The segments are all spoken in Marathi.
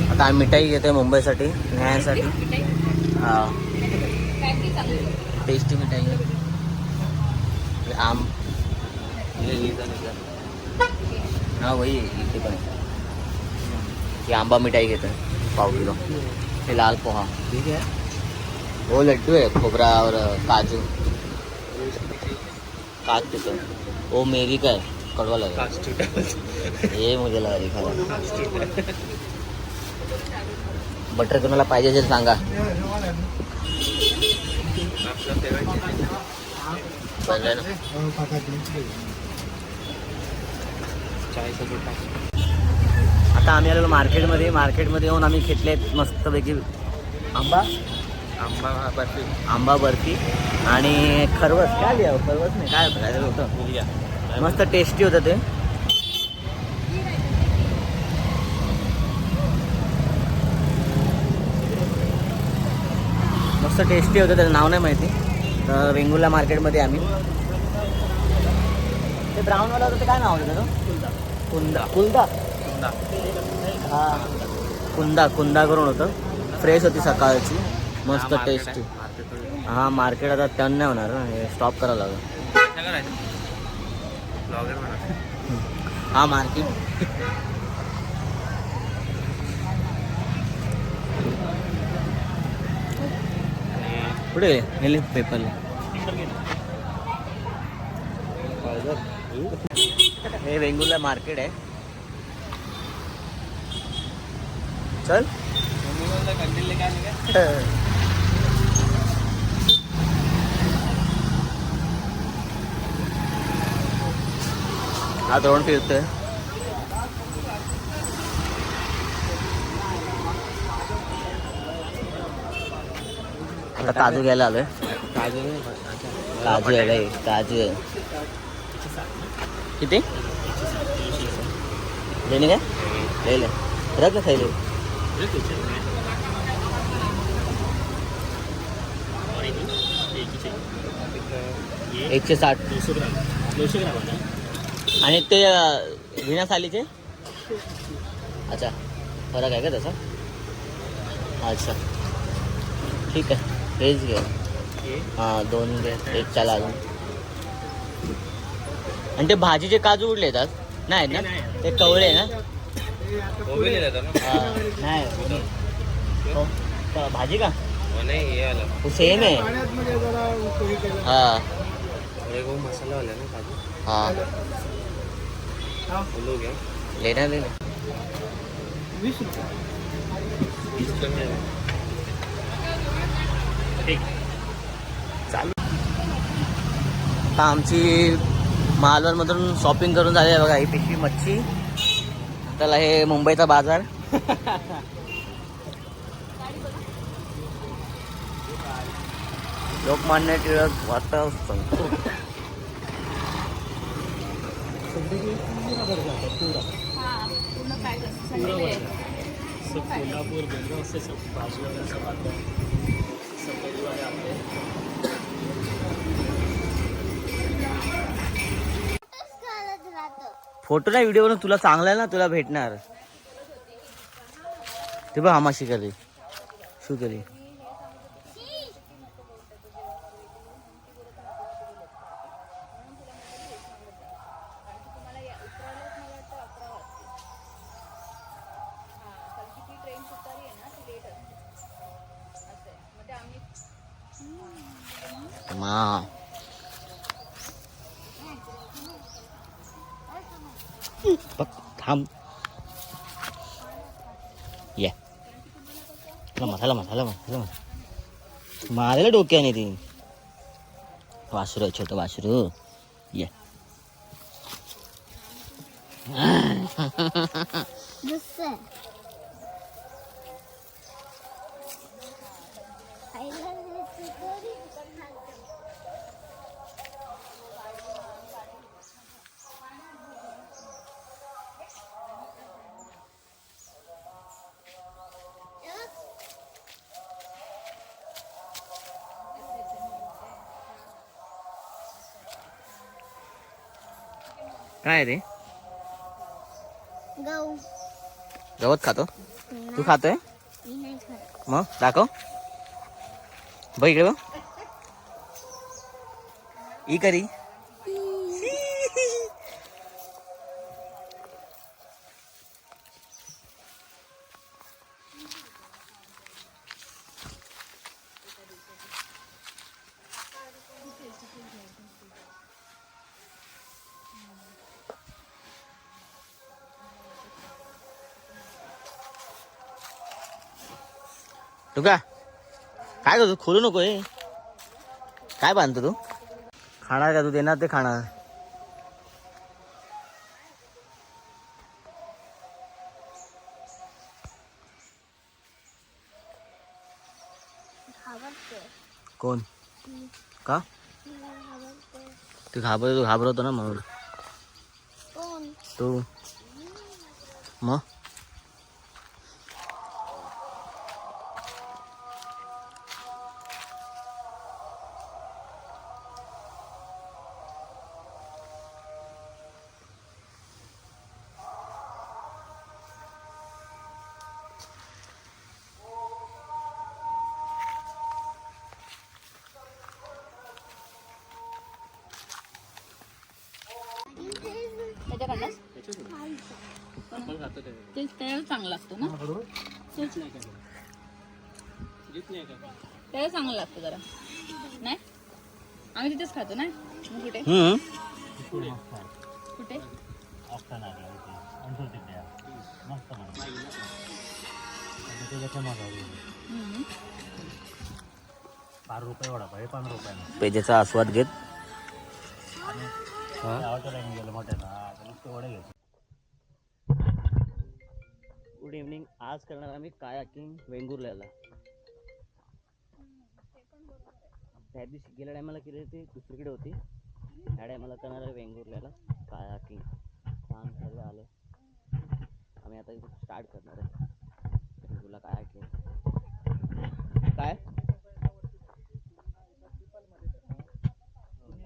आता आम्ही मिठाई घेतोय मुंबईसाठी न्यायासाठी. हा टेस्टी मिठाई आम हा वही इथे पण ही आंबा मिठाई घेतोय पाव किलो. हे लाल पोहा ठीक आहे. वो लड्डू है खोबरा और काजू काज टूटा वो मेरी का है कड़वा लगा ये मुझे लगा दिखा. बटर कोणाला पाहिजे असेल सांगा. आता आम्ही आलेलो मार्केटमध्ये येऊन आम्ही घेतलेत मस्तपैकी आंबा बर्फी आणि खरवस. काय लिहा खरवस नाही काय होतं मस्त टेस्टी होतं ते. मस्त टेस्टी होतं त्याचं नाव नाही माहिती. तर वेंगुर्ला मार्केटमध्ये आम्ही ते ब्राऊनवाला होतं ते काय नाव होतं त्याचं कुंदा हा कुंदा करून होतं. फ्रेश होती सकाळची मस्त टेस्टी. हा मार्केट आता टर्न नाही होणार हे स्टॉप करावं लागेल. हा मार्केट पुढे गेले पेपरला. हे वेंगुर्ला मार्केट आहे. चल हा द्रोण फिरतोय. आता काजू घ्यायला आलोय. काजू आहे काजू आहे. किती लेणे काय ले रख ना खायले 160 200 ग्राम आणि ते विना सालीचे. अच्छा फरक आहे का त्याचा. अच्छा ठीक आहे हेच घे. हां 2 घे 1 चला अजून. आणि ते भाजीचे काजू उडले येतात नाही ना ते कवळे ना. नाही भाजी का सेम आहे. हाँ मसाला वाला ना काजू. हाँ लेना 20 रुपये. चालू आता आमची मालवणमधून शॉपिंग करून झाली आहे बघा. ही पिशवी मच्छी. त्याला हे मुंबईचा बाजार. लोकमान्य टिळक वाटतं कोल्हापूर बेळगाव से सब भाजी वगैरह सब आते हैं. सफेदी वाले आते हैं. फोटो नाही व्हिडिओ तुला चांगला आहे ना तुला भेटणार. ते बघ आमाशी केली शू केली. मा थांब ये हाला मारेला डोक्याने ती. वासरू आहे छोटं वासरू. ये काय रे? गहू. गवत खातो? तू खातोय? मी नाही खात. मग दाखव. बघ इकडे बघ. ई करी. तू का काय करतो? खोलू नको हे. काय बांधतो तू? खाणार का तू? देणार ते खाणार. घाबरते. कोण? का घाबरते. तू घाबरवतो ना म्हणून. कोण? तू मग त्याच्याकडनंच ते चांगलं लागतो ना. त्याला चांगलं लागतं जरा. नाही आम्ही तिथेच खातो ना. मग कुठे कुठे पेजेचा आस्वाद घेत. Good evening. आज करणार आम्ही कायाकिंग वेंगुर्ल्याला. त्या दिवशी गेल्या टायमाला केली होती, दुसरीकडे होती. ह्या टायमाला करणार आहे वेंगुर्ल्याला कायाकिंग. छान सर्व आलं. आम्ही आता इथे स्टार्ट करणार आहे तुला कायाकिंग. काय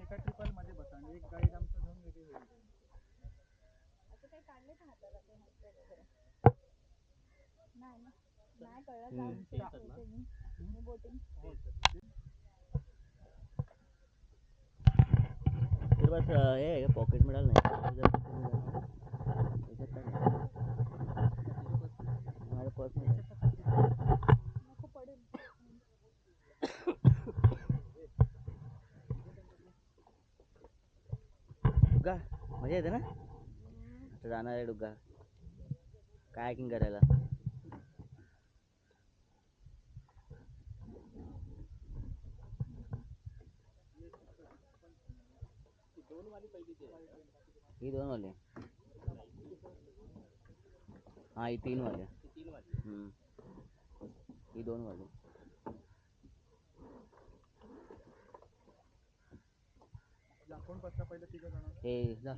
एका ट्रिपल मध्ये बसा आणि एक गाईड आमचं घेऊन वेगळी होईल. फिर बस हे पॉकेट मिळालं नाही. माझं पर्स नाही. डुग्गा मजा येते ना. आता जाणार आहे डुग्गा कायाकिंग करायला. ही 2 वाले. हाँ ये 3 वाले. ये 2 वाले. कोण बसता पहिले? 3 जण. हे जा.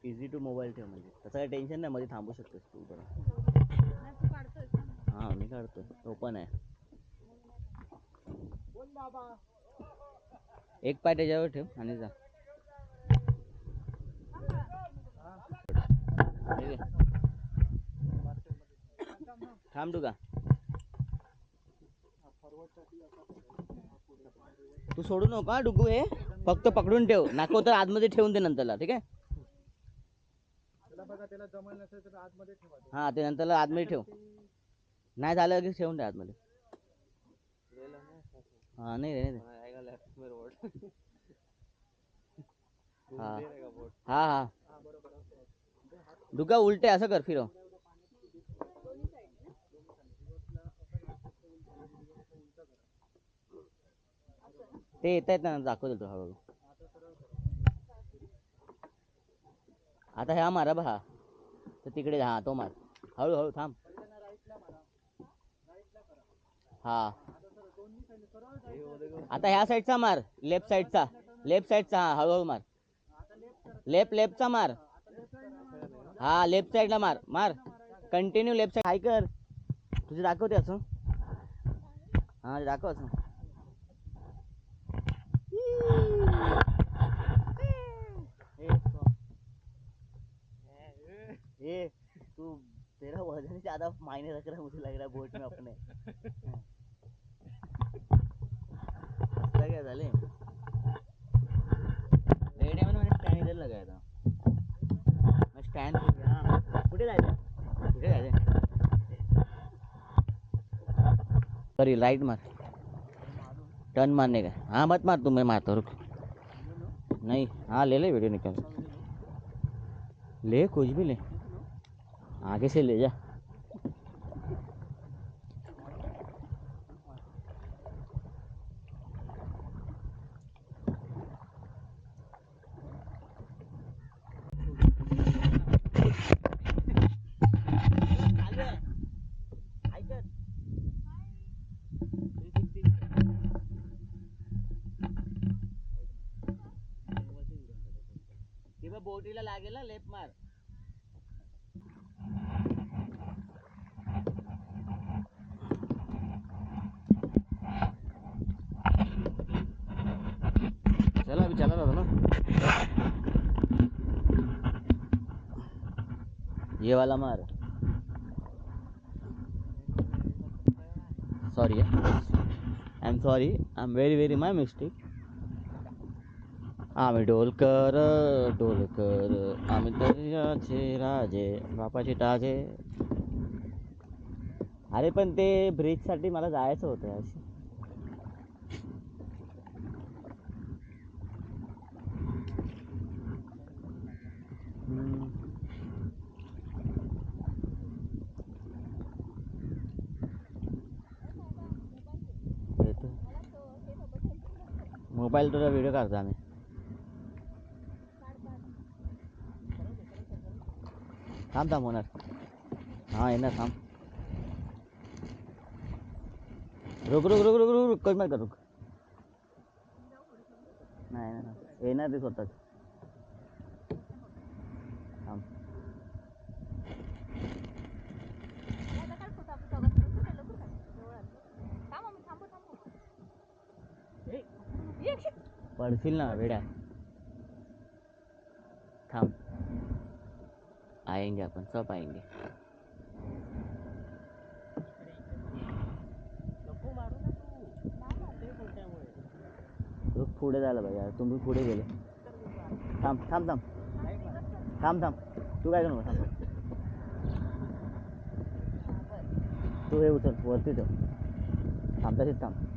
इझी टू मोबाईल ठेव म्हणजे तसं काही टेन्शन नाही. मध्ये थांबू शकतेस तू. बरं हां मी काढतो. ओपन आहे. एक पाय त्याच्यावर ठेव आणि जा. ठीक आहे. थांब डुगा. तू सोडू नका डुगू. हे फक्त पकडून ठेव. नाको तर आतमध्ये ठेवून दे नंतरला. ठीक आहे. त्याला जमल नसेल तर आतमध्ये ठेवा. हां ते नंतरला आतमध्ये ठेव. नाही झालं की ठेवून दे आतमध्ये. हाँ नहीं रहने दे. हाँ हाँ हाँ डुग्गा उलटे असं कर. फिरो. ते येत आहेत ना. दाखव देतो हळूहळू. आता ह्या मारा बघा. तर तिकडे हा तो मार. हळूहळू थांब. हा आता ह्या साईडचा मार. लेफ्ट साईडचा. लेफ्ट साईडचा. हा हळूहळू मार. लेफ्टचा मार. हा लेफ्ट साईडला मार. मार कंटिन्यू लेफ्ट साईड. हाय कर. तुझे दाखवते असं. हा दाखव असं. ज्यादा मायने रख रहा है मुझे लग रहा है बोट में अपने हंसता क्या झाले रेडियो में मैंने स्टैंड इधर लगाया था मैं स्टैंड कुठे जायचं कुठे जायचं सॉरी राइट मार टर्न मारने का हाँ मत मार तू मैं मारता रुक नहीं हाँ ले ले वीडियो निकाल ले कुछ भी ले आगे से ले जा बोटीला लागेल ना लेप मार चला अभी चला रहा था ना ये वाला मार sorry I am sorry I am very my mistake आम्ही ढोलकर आम्ही दर्याचे राजे बापाचे टाजे अरे पण ते ब्रिजसाठी मला जायचं होतं अशी मोबाईल तुझा व्हिडिओ काढतो आम्ही थांब होणार हाँ येणार थांब रुक कट मत कर रुक नाही येणार ते स्वतःच थांब पडशील ना वेड्या थांब आएंगे अपन सब आएंगे पुढे झालं पाहिजे यार तुम्ही पुढे गेले थांब थांब थांब थांब थांब तू काय करू थांब तू हे उचल वरती ठेव थांबताशीच थांब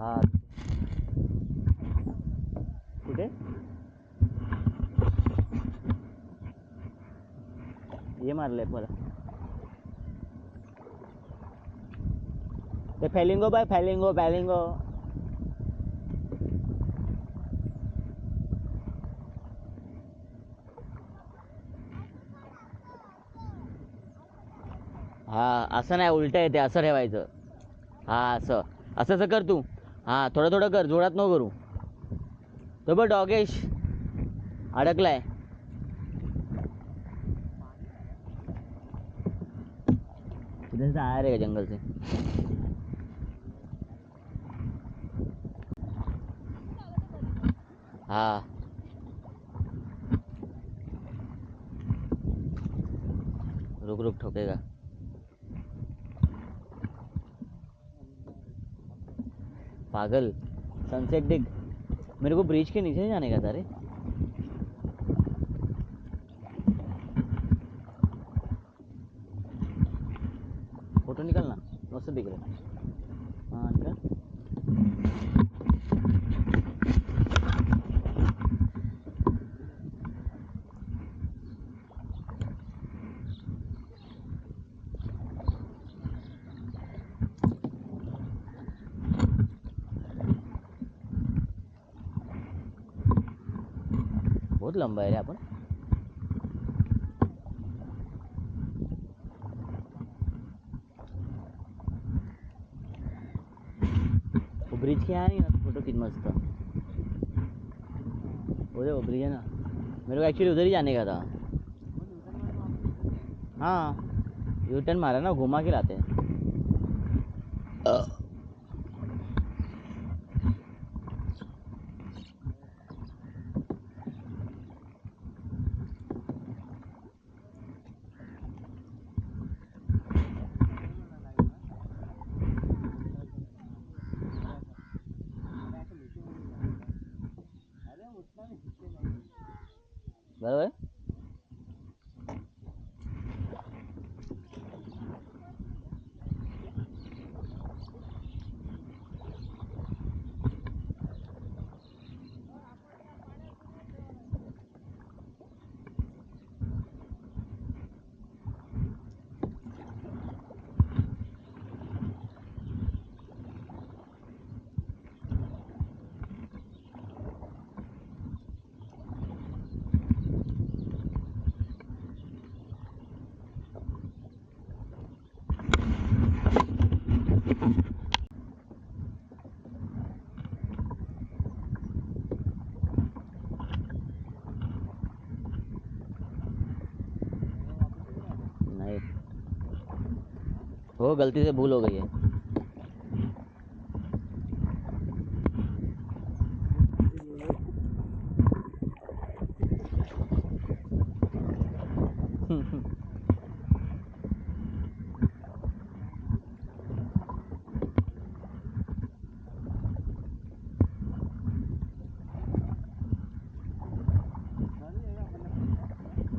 हाँ कुठे ये मारले मला ते फॅलिंगो बाय फॅलिंगो हा असं नाही उलट येते असं ठेवायचं हा असं असं कर तू हां थोडं कर जोरात नको करू तो बघ डॉगेश अडकलाय इधर से आ रहे जंगल से हाँ रुक ठोकेगा पागल सनसेट दिख मेरे को ब्रिज के नीचे जाने का था रे फोटो निकलना मस्त दिख रहा है हाँ निकल बहुत लंबा है रे अपन वो ब्रिज के यहाँ नहीं ना फोटो कितना मस्त था वो देखो ब्रिज है ना मेरे को एक्चुअली उधर ही जाने का था हाँ यू टर्न मारा ना, घुमा के लाते हैं। बरोबर. नहीं हो, गलती से भूल हो गई है.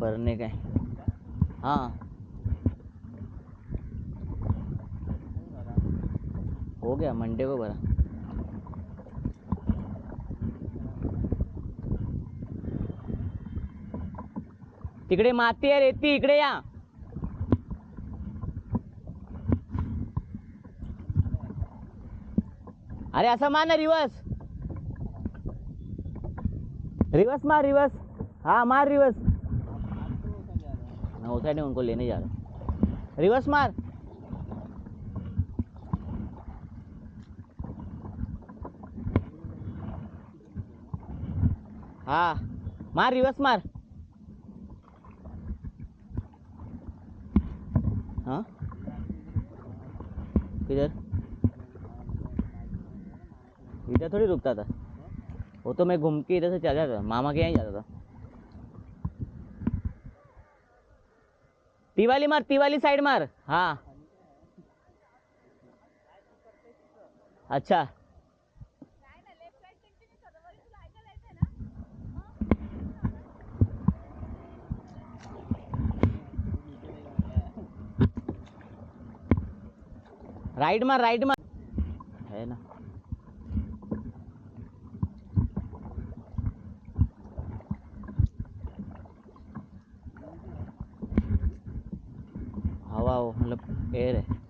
भरने का है. हाँ हो गया, मंडे को भरा. तिकडे माती आहे, रेती इकडे या. अरे असं मार ना, रिवर्स रिवर्स मार, रिवर्स. हाँ मार रिवर्स. मैं उस साइड में उनको लेने जा रहा हूँ. रिवर्स मार. हाँ मार, रिवर्स मार. हाँ किधर? इधर थोड़ी रुकता था वो, तो मैं घूम के इधर से चला जाता था, मामा के यहाँ ही जाता था. तीवाली मार, तीवाली साइड मार. हाँ अच्छा. राइट मार, राइट मार है ना. हवा हो मतलब एयर है.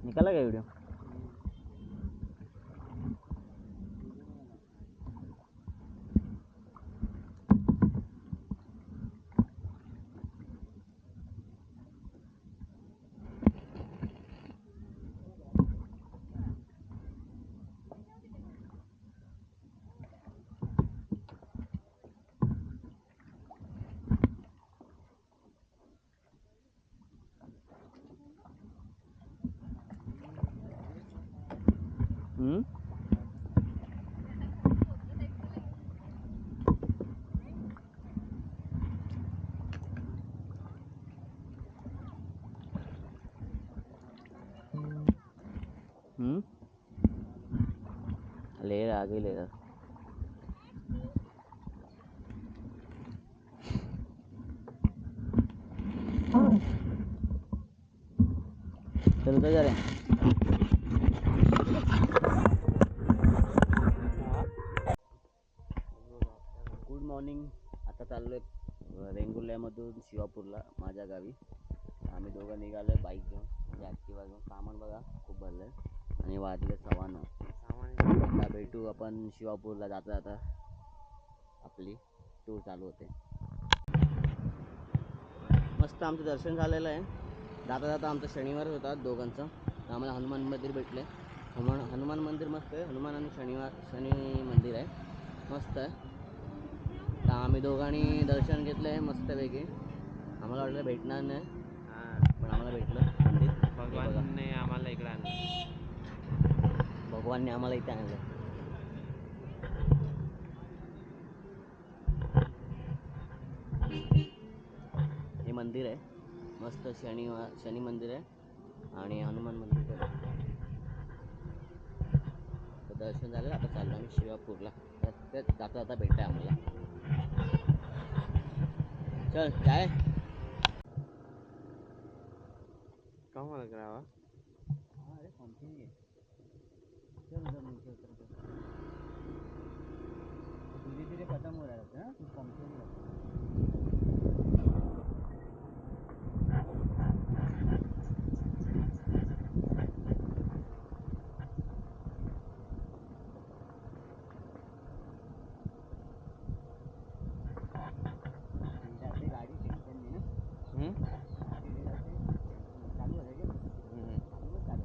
निकाला क्या वीडियो? हम्म. हम्म. ले रहा, आगे ले रहा. चल उधर जा रहे हैं. Good morning. आता चाललो आहे वेंगुर्ल्यामधून शिवापूरला, माझ्या गावी. आम्ही दोघं निघालो आहे बाईक घेऊन, म्हणजे ॲक्टिवा घेऊन. सामान बघा खूप भरलं आहे आणि वाजले 9:15. आता भेटू आपण शिवापूरला जाता जाता आपली टूर चालू होते. मस्त आमचं दर्शन झालेलं आहे. जाता जाता आमचा शनिवार होता दोघांचा. तर आम्हाला हनुमान मंदिर भेटले. हनुमान मंदिर मस्त आहे. हनुमान आणि शनी मंदिर आहे, मस्त आहे. तर आम्ही दोघांनी दर्शन घेतलं आहे मस्तपैकी. आम्हाला वाटलं भेटणार नाही, पण आम्हाला भेटलं मंदिर. भगवानने आम्हाला इकडे आणलं. भगवानने आम्हाला इथे आणलं. हे मंदिर आहे मस्त. शनी मंदिर आहे आणि हनुमान मंदिर आहे. तर दर्शन झालं. आता चाललो आम्ही शिवापूरला. तर जाता जाता भेटतंय आम्हाला. चल जाय. का मला करावा? अरे कंपनी आहे. चल उधर नीचे उतर के धीरे धीरे खत्म हो रहा है ना, कुछ कंपनी है. गाड़ी टेंशन नहीं ना. चालू है क्या? चालू है.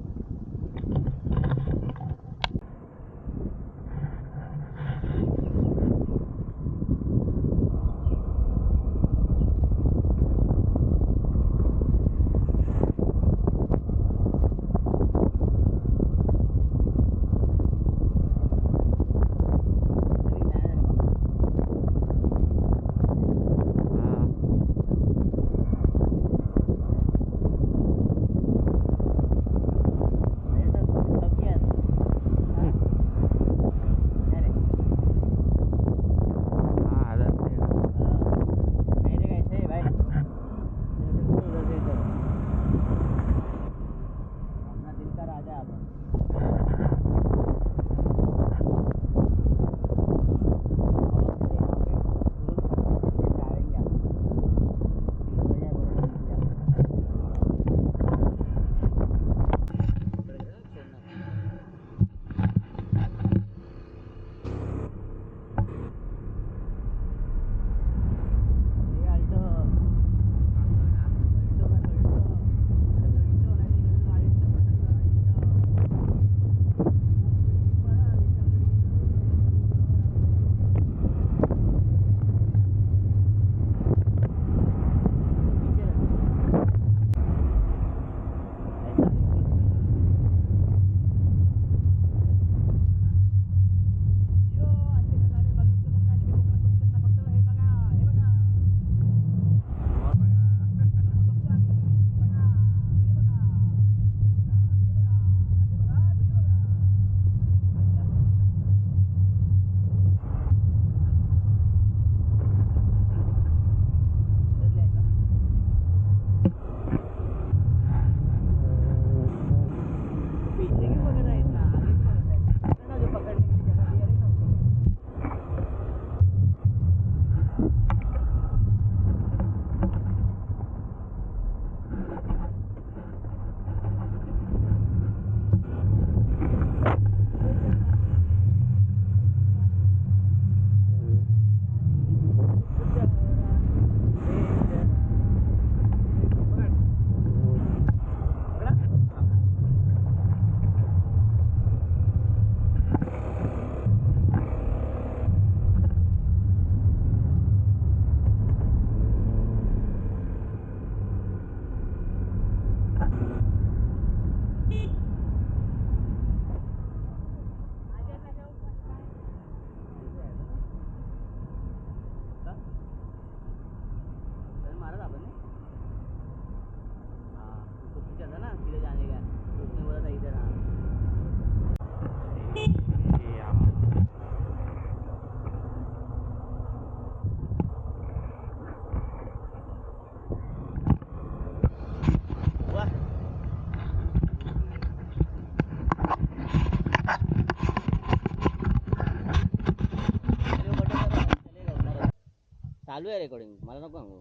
चालू आहे रेकॉर्डिंग. मला नको सांगू.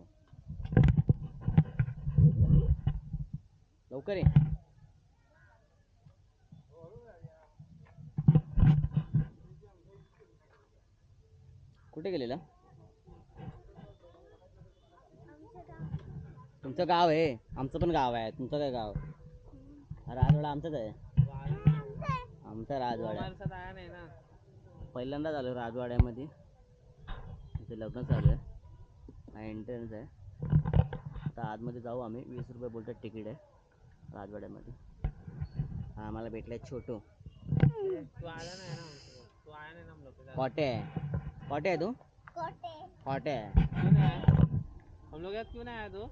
लवकर ये. कुठे गेलेला? तुमचं गाव आहे, आमचं पण गाव आहे. तुमचं काय गाव? राजवाडा आमचाच आहे. आमचा राजवाडा आहे. वर्षात आया नाही ना. पहिल्यांदाच आलो राजवाड्यामध्ये. इथे लग्न चालू आहे. हा एंट्रन्स आहे. आता आतमध्ये जाऊ आम्ही. 20 रुपये बोलतात तिकीट आहे राजवाड्यामध्ये. हा आम्हाला भेटलाय छोटू. तू आला नाही ना आमच्याकडे. तू आया नाही ना हम लोग के साथ. कॉटे आहे. कॉटे आहे तू? कोटे कॉटे आहे. क्यों नहीं आया? हम लोग के साथ क्यों नहीं आया तू?